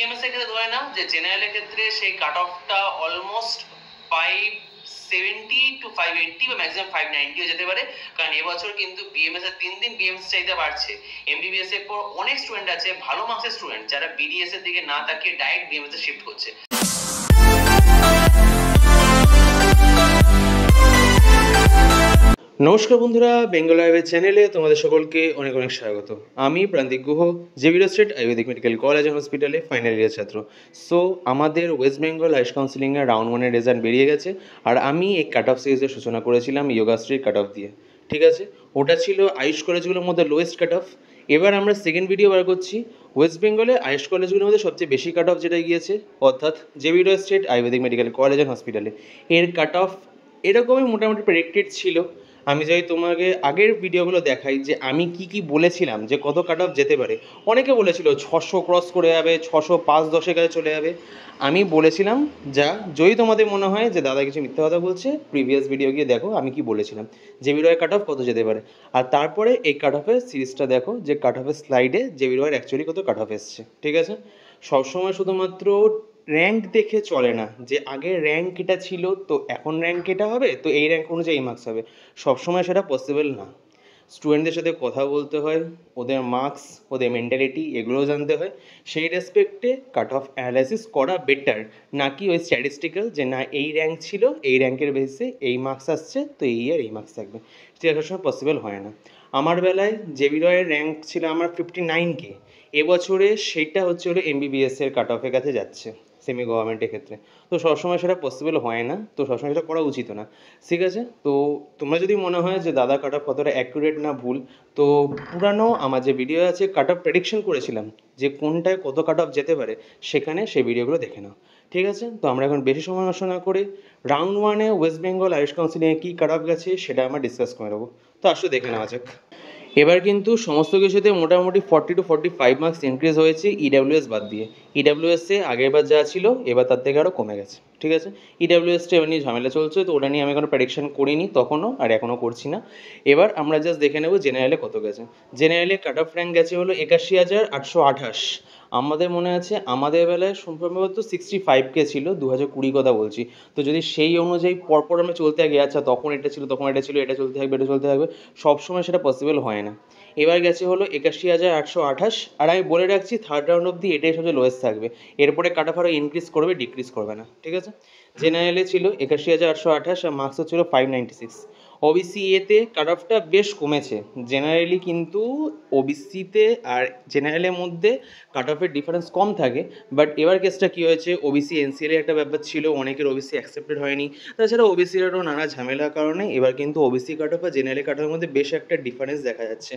BMS এর ক্ষেত্রে ধরে নাও যে জেনারেলের ক্ষেত্রে সেই কাট অফটা অলমোস্ট 570 টু 580 বা ম্যাক্সিমাম 590 যেতে পারে, কারণ এবছর কিন্তু বিএমএস এর 3 দিন বিএমএস চাইতে বাড়ছে। এমবিবিএস এর পর অনেক স্টুডেন্ট আছে, ভালো মার্কসের স্টুডেন্ট, যারা বিডিএস এর দিকে না তাকিয়ে ডাইরেক্ট বিএমএস এ শিফট করছে। নমস্কার বন্ধুরা, বেঙ্গল লাইভের চ্যানেলে তোমাদের সকলকে অনেক অনেক স্বাগত। আমি Prantik Guha, Xavier street ayurvedic medical college and হসপিটালে ফাইনাল ইয়ার ছাত্র। সো আমাদের ওয়েস্ট বেঙ্গল আইস কাউন্সিলিংয়ের রাউন্ড 1-এর রেজাল্ট বেরিয়ে গেছে, আর আমি এই কাট অফ সিরিজের সূচনা করেছিলাম যোগাশ্রীর কাট অফ দিয়ে। ঠিক আছে, ওটা ছিল আয়ুষ কলেজগুলোর মধ্যে লোয়েস্ট কাট অফ। এবার আমরা সেকেন্ড ভিডিও বার করছি ওয়েস্ট বেঙ্গলে আয়ুষ কলেজগুলোর মধ্যে সবচেয়ে বেশি কাট অফ যেটা গিয়েছে, অর্থাৎ Xavier street ayurvedic medical college and হসপিটালে। এর কাট অফ এরকমই মোটামুটি প্রেডিক্টেড ছিল। আমি যদি তোমাকে আগের ভিডিওগুলো দেখাই যে আমি কি বলেছিলাম যে কত কাট অফ যেতে পারে। অনেকে বলেছিল 600 ক্রস করে যাবে, 605-10-এর কাছে চলে যাবে। আমি বলেছিলাম যা, যদি তোমাদের মনে হয় যে দাদা কিছু মিথ্যা কথা বলছে, প্রিভিয়াস ভিডিও গিয়ে দেখো আমি কি বলেছিলাম জেভিরয়ের কাট অফ কত যেতে পারে। আর তারপরে এই কাট অফের সিরিজটা দেখো যে কাট অফের স্লাইডে জেভিরয়ের অ্যাকচুয়ালি কত কাট অফ এসছে। ঠিক আছে, সবসময় শুধুমাত্র র্যাঙ্ক দেখে চলে না, যে আগের র্যাঙ্ক এটা ছিল তো এখন র্যাঙ্ক এটা হবে তো এই র্যাঙ্ক অনুযায়ী এই মার্কস হবে, সবসময় সেটা পসিবল না। স্টুডেন্টদের সাথে কথা বলতে হয়, ওদের মার্কস, ওদের মেন্টালিটি এগুলোও জানতে হয়। সেই রেসপেক্টে কাট অফ অ্যানালাইসিস করা বেটার, নাকি ওই স্ট্যাটিস্টিক্যাল যে না এই র্যাঙ্ক ছিল, এই র্যাঙ্কের বেসিসে এই মার্কস আসছে তো এই আর এই মার্কস থাকবে, সেটা সবসময় পসিবল হয় না। আমার বেলায় জেভিরয়ের র্যাঙ্ক ছিল আমার 59K, এবছরে সেটা হচ্ছে হলো এমবিবিএসের কাট অফের কাছে যাচ্ছে সেমি গভর্নমেন্টের ক্ষেত্রে। তো সবসময় সেটা পসিবল হয় না, তো সবসময় সেটা করা উচিত না। ঠিক আছে, তো তোমরা যদি মনে হয় যে দাদা কাট অফ কতটা অ্যাকুরেট না ভুল, তো পুরানো আমার যে ভিডিও আছে কাট অফ প্রেডিকশন করেছিলাম যে কোনটায় কত কাট অফ যেতে পারে, সেখানে সেই ভিডিওগুলো দেখে নাও। ঠিক আছে, তো আমরা এখন বেশি সময় নষ্ট না করে রাউন্ড 1-এ ওয়েস্ট বেঙ্গল আয়ুষ কাউন্সিলিংয়ে কী কাট অফ গেছে সেটা আমরা ডিসকাস করে নেবো। তো আসলে দেখে নেওয়া যাক। এবার কিন্তু সমস্ত কিছুতে মোটামুটি 40 to 45 মার্কস ইনক্রিজ হয়েছে ইডাব্লিউএস বাদ দিয়ে। ইডাব্লিউএসে আগেরবার যা ছিল এবার তার থেকে আরও কমে গেছে। ঠিক আছে, ইডাব্লিউএসটা এবার নিয়ে ঝামেলা চলছে, তো ওটা নিয়ে আমি কোনো প্রেডিকশন করিনি তখনও, আর এখনও করছি না। এবার আমরা জাস্ট দেখে নেব জেনারেলে কত গেছে। জেনারেলে কাট অফ র্যাঙ্ক গেছে হলো 81,828। আমাদের মনে আছে আমাদের বেলায় সম্ভবত 65K ছিল, 2020 কথা বলছি। তো যদি সেই অনুযায়ী পরপর আমরা চলতে থাকি, আচ্ছা তখন এটা ছিল, তখন এটা ছিল, এটা চলতে থাকবে, এটা চলতে থাকবে, সবসময় সেটা পসিবল হয় না। এবার গেছে হলো 81,828, আর আমি বলে রাখছি থার্ড রাউন্ড অবধি এটাই সবচেয়ে লোয়েস্ট থাকবে, এরপরে কাট অফ আরও ইনক্রিজ করবে, ডিক্রিজ করবে না। ঠিক আছে, জেনারেলে ছিল 81,828 আর মার্কস হচ্ছিল 596। ওবিসি এতে কাট অফটা বেশ কমেছে জেনারেলি, কিন্তু ওবিসিতে আর জেনারেলের মধ্যে কাট অফের ডিফারেন্স কম থাকে। বাট এবার কেসটা কী হয়েছে, ওবিসি এনসিএলের একটা ব্যাপার ছিল, অনেকের ওবিসি অ্যাকসেপ্টেড হয়নি, তাছাড়া ওবিসিরও নানা ঝামেলার কারণে এবার কিন্তু ওবিসি কাট অফ আর জেনারেল কাট অফের মধ্যে বেশ একটা ডিফারেন্স দেখা যাচ্ছে।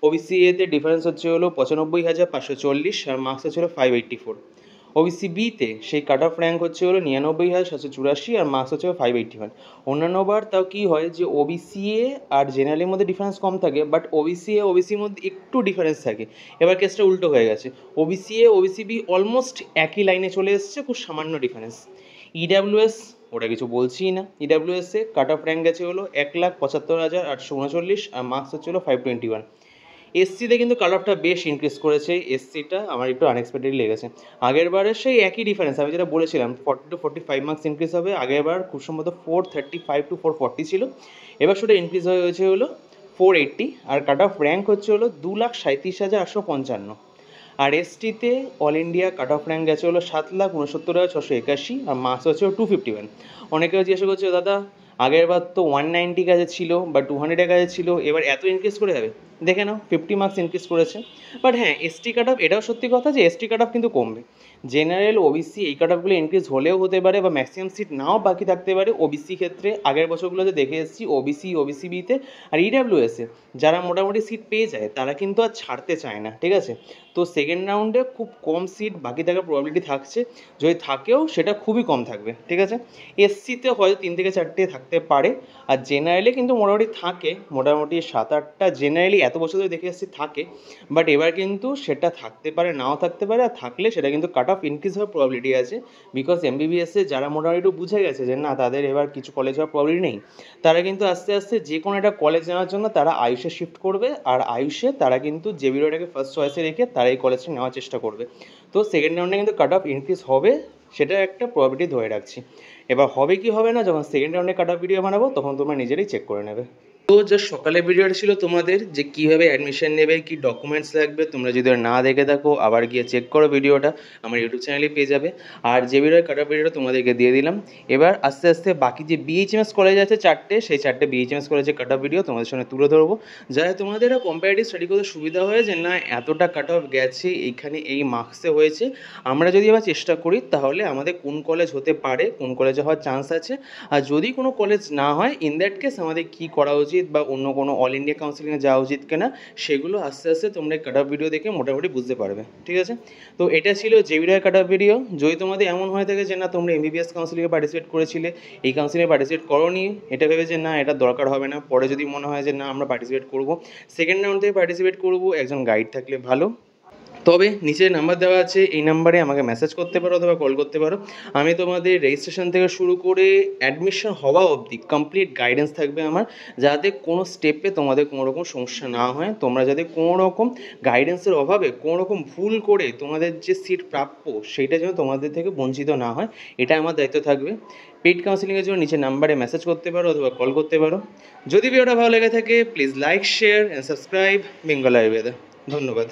ওবিসি এতে ডিফারেন্স হচ্ছে হলো 95,540 আর মার্কস হচ্ছিল 584। ওবিসি বিতে সেই কাট অফ র্যাঙ্ক হচ্ছে হলো 99,784 আর মার্কস হচ্ছে 581। অন্যান্য বার তাও কী হয় যে ওবিসি এ আর জেনারেলের মধ্যে ডিফারেন্স কম থাকে, বাট ওবিসি এ ওবিসির মধ্যে একটু ডিফারেন্স থাকে। এবার কেসটা উল্টো হয়ে গেছে, OBC A OBC B almost একই লাইনে চলে এসছে, খুব সামান্য ডিফারেন্স। ইডাব্লিউএস ওটা কিছু বলছিই না, ইডাব্লিউএসে কাট অফ র্যাঙ্ক গেছে হলো 1,75,839 আর মার্কস হচ্ছে হলো 521। এসসিতে কিন্তু কাট অফটা বেশ ইনক্রিজ করেছে, এসসিটা আমার একটু আনএক্সপেক্টেডলি লেগেছে। আগের বারের সেই একই ডিফারেন্স, আমি যেটা বলেছিলাম 40 to 45 মার্কস ইনক্রিজ হবে, আগের বার খুব সম্ভবত 435 to 440 ছিল, এবার সেটা ইনক্রিজ হয়েছে হলো 480 আর কাট অফ র্যাঙ্ক হচ্ছে হলো 2,37,855। আর এসটিতে all India cut off rank গেছে হলো 7,69,681 আর মার্কস হচ্ছে 251। অনেকেও জিজ্ঞাসা করছে দাদা আগের বার তো 190 কাছে ছিল বা 200-এর কাছে ছিল, এবার এত ইনক্রিজ করে যাবে? দেখে নাও 50 মার্কস ইনক্রিজ করেছে। বাট হ্যাঁ, এসটি কাট অফ এটাও সত্যি কথা যে এসটি কাট অফ কিন্তু কমবে। জেনারেল ওবিসি এই কাট অফগুলো ইনক্রিজ হলেও হতে পারে বা ম্যাক্সিমাম সিট নাও বাকি থাকতে পারে। ওবিসি ক্ষেত্রে আগের বছরগুলোতে দেখে এসেছি ওবিসি, ওবিসি বিতে আর ইডাব্লিউএসে যারা মোটামুটি সিট পেয়ে যায় তারা কিন্তু আর ছাড়তে চায় না। ঠিক আছে, তো সেকেন্ড রাউন্ডে খুব কম সিট বাকি থাকার প্রবাবিলিটি থাকছে, যদি থাকেও সেটা খুবই কম থাকবে। ঠিক আছে, এসসিতে হয়তো 3 থেকে 4টে থাকতে পারে, আর জেনারেলে কিন্তু মোটামুটি থাকে মোটামুটি 7-8টা জেনারেলি এত বছর ধরে দেখে আসছি থাকে, বাট এবার কিন্তু সেটা থাকতে পারে নাও থাকতে পারে, আর থাকলে সেটা কিন্তু কাট অফ ইনক্রিজ হওয়ার প্রবাবিলিটি আছে। বিকজ এমবিবিএসে যারা মোটামুটি একটু বুঝে গেছে যে না তাদের এবার কিছু কলেজ হওয়ার প্রবাবিলিটি নেই, তারা কিন্তু আস্তে আস্তে যে কোনো একটা কলেজ নেওয়ার জন্য তারা আয়ুষে শিফট করবে, আর আয়ুষে তারা কিন্তু জেবিরোটাকে ফার্স্ট চয়েসে রেখে তারা এই কলেজটা নেওয়ার চেষ্টা করবে। তো সেকেন্ড রাউন্ডে কিন্তু কাট অফ ইনক্রিজ হবে, সেটা একটা প্রবাবিলিটি ধরে রাখছি। এবার হবে কি হবে না, যখন সেকেন্ড রাউন্ডে কাট অফ ভিডিও বানাবো তখন তোমরা নিজেরাই চেক করে নেবে। তো জাস্ট সকালে ভিডিওটা ছিল তোমাদের যে কীভাবে অ্যাডমিশন নেবে, কী ডকুমেন্টস লাগবে, তোমরা যদি না দেখে থাকো আবার গিয়ে চেক করো ভিডিওটা, আমার ইউটিউব চ্যানেলে পেয়ে যাবে। আর যে ভিডিওর কাট অফ ভিডিওটা তোমাদেরকে দিয়ে দিলাম। এবার আস্তে আস্তে বাকি যে বিএইচএমএস কলেজ আছে চারটে, সেই চারটে বিএইচএমএস কলেজের কাট অফ ভিডিও তোমাদের সামনে তুলে ধরবো, যাতে তোমাদের কম্পারেটিভ স্টাডি করতে সুবিধা হয় যে না এতটা কাট অফ গেছে, এইখানে এই মার্কসে হয়েছে, আমরা যদি আবার চেষ্টা করি তাহলে আমাদের কোন কলেজ হতে পারে, কোন কলেজে হওয়ার চান্স আছে, আর যদি কোনো কলেজ না হয় ইন দ্যাট কেস আমাদের কী করা উচিত বা অন্য কোনো অল ইন্ডিয়া কাউন্সিলিংয়ে যাওয়া উচিত কিনা, সেগুলো আস্তে আস্তে তোমরা কাট অফ ভিডিও দেখে মোটামুটি বুঝতে পারবে। ঠিক আছে, তো এটা ছিল জেবিরয়ের কাট অফ ভিডিও। যদি তোমাদের এমন হয়ে থাকে যে না তোমরা এমবিবিএস কাউন্সিলিংয়ে পার্টিসিপেট করেছিলে, এই কাউন্সিলিংয়ে পার্টিসিপেট করোনি, এটা ভেবে যে না এটা দরকার হবে না, পরে যদি মনে হয় যে না আমরা পার্টিসিপেট করবো, সেকেন্ড রাউন্ড থেকে পার্টিসিপেট করবো, একজন গাইড থাকলে ভালো। তবে নিচে নাম্বার দেওয়া আছে, এই নাম্বারে আমাকে মেসেজ করতে পারো অথবা কল করতে পারো। আমি তোমাদের রেজিস্ট্রেশন থেকে শুরু করে অ্যাডমিশন হওয়া অবধি কমপ্লিট গাইডেন্স থাকবে আমার, যাতে কোনো স্টেপে তোমাদের কোনো রকম সমস্যা না হয়, তোমরা যাতে কোনো রকম গাইডেন্সের অভাবে কোনো রকম ভুল করে তোমাদের যে সিট প্রাপ্য সেইটা যেন তোমাদের থেকে বঞ্চিত না হয়, এটা আমার দায়িত্ব থাকবে। পেইড কাউন্সিলিংয়ের জন্য নিচে নাম্বারে মেসেজ করতে পারো অথবা কল করতে পারো। যদি ভিডিওটা ভালো লেগে থাকে please like, share and subscribe Bengal Ayurveda. ধন্যবাদ।